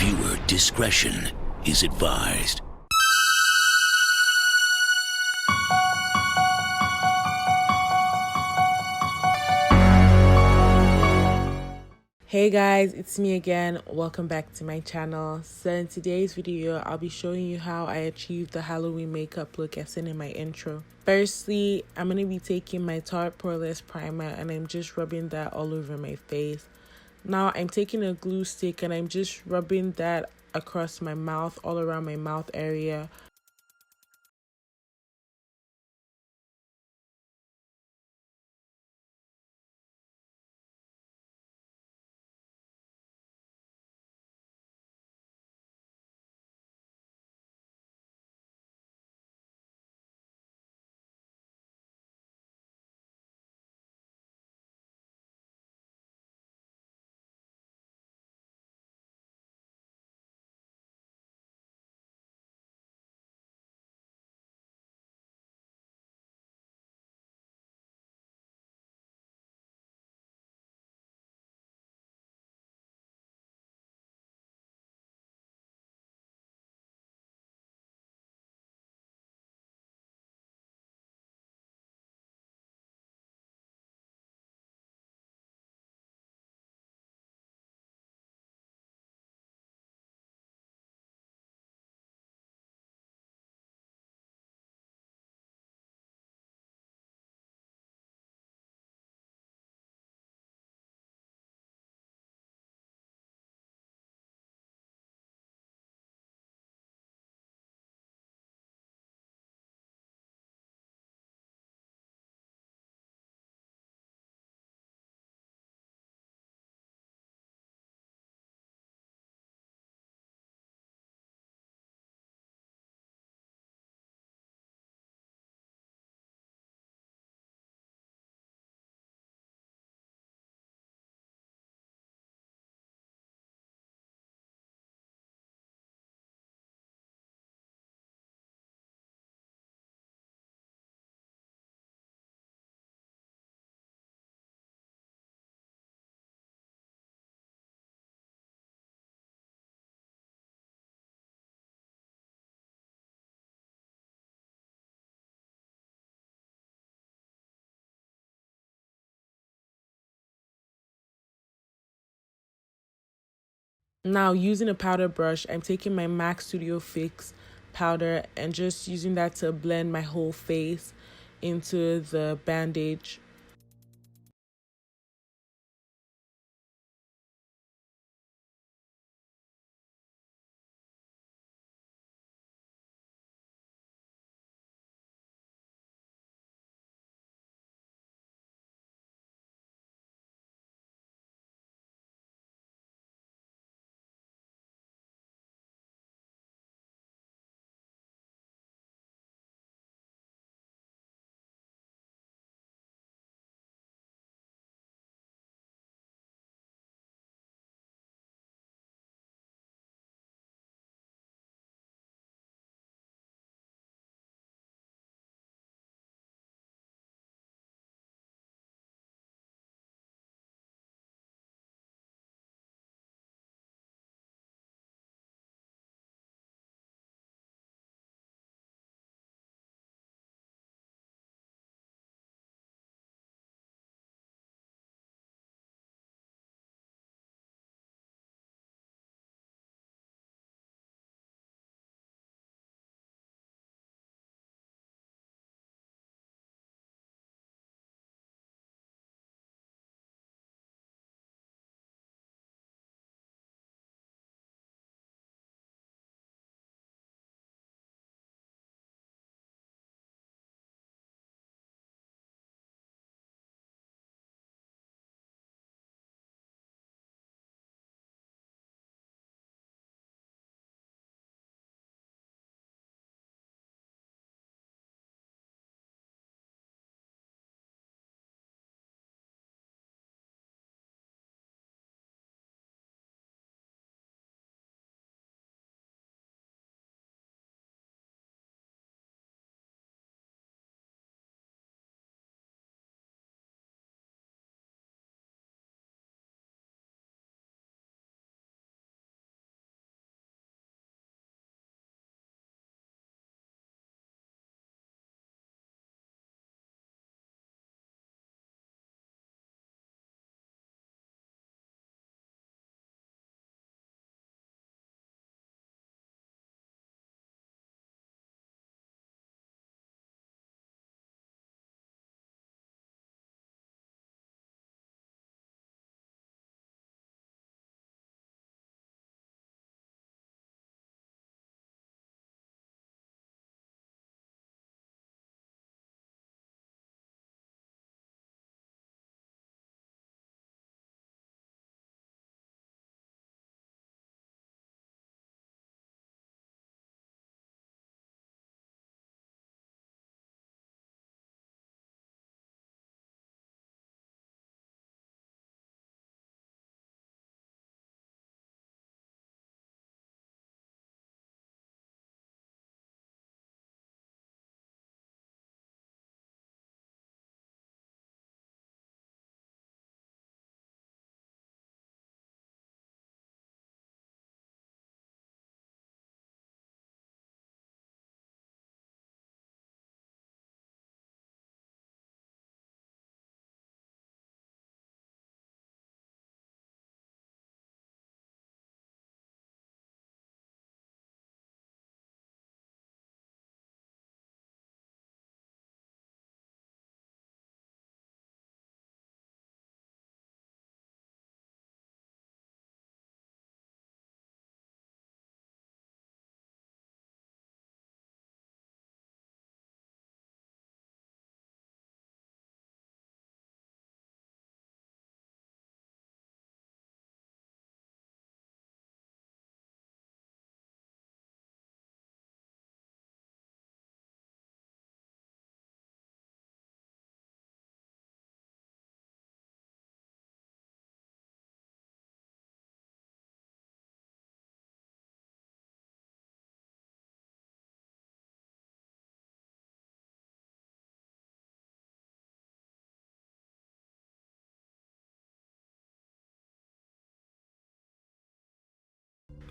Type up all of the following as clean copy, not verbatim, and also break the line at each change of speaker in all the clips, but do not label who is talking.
Viewer discretion is advised.
Hey guys, it's me again. Welcome back to my channel. So in today's video, I'll be showing you how I achieved the Halloween makeup look as seen in my intro. Firstly, I'm going to be taking my Tarte Poreless Primer and I'm just rubbing that all over my face. Now I'm taking a glue stick and I'm just rubbing that across my mouth, all around my mouth area. Now using a powder brush, I'm taking my MAC Studio Fix powder and just using that to blend my whole face into the bandage.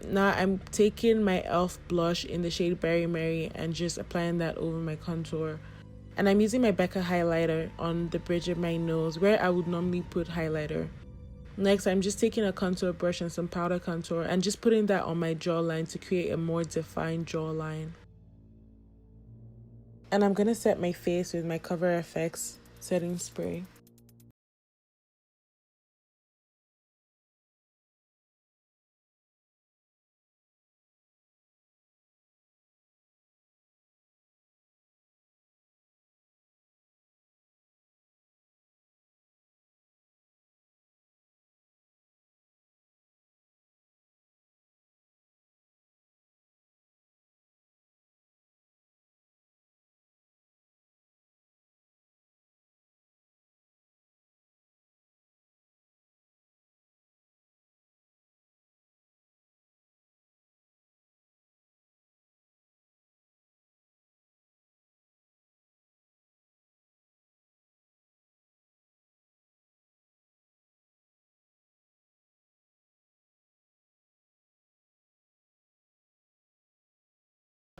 Now I'm taking my e.l.f. blush in the shade Berry Mary and just applying that over my contour. And I'm using my Becca highlighter on the bridge of my nose where I would normally put highlighter. Next, I'm just taking a contour brush and some powder contour and just putting that on my jawline to create a more defined jawline. And I'm going to set my face with my Cover FX setting spray.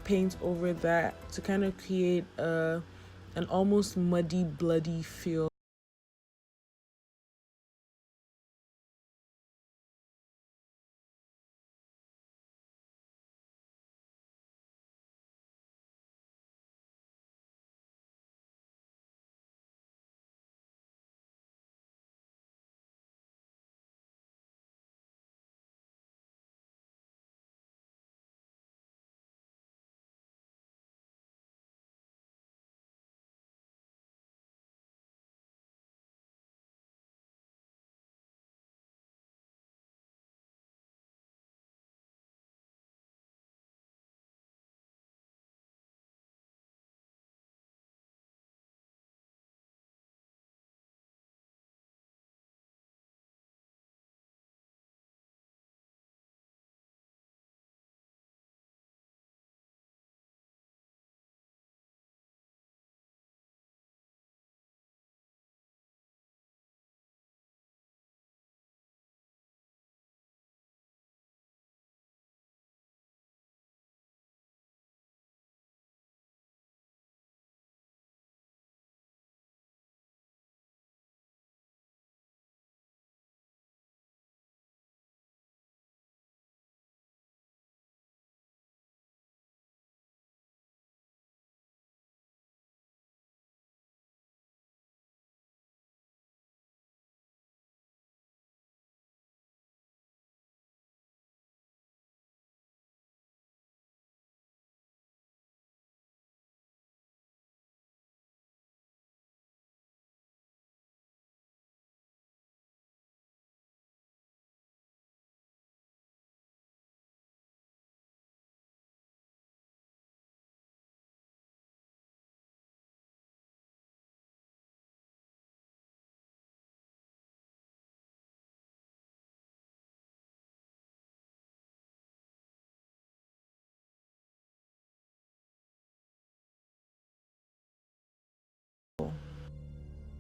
Paint over that to kind of create an almost muddy, bloody feel.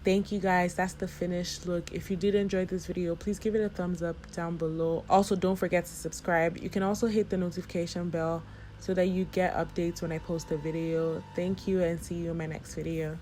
Thank you guys, that's the finished look. If you did enjoy this video, please give it a thumbs up down below. Also, don't forget to subscribe. You can also hit the notification bell so that you get updates when I post a video. Thank you and see you in my next video.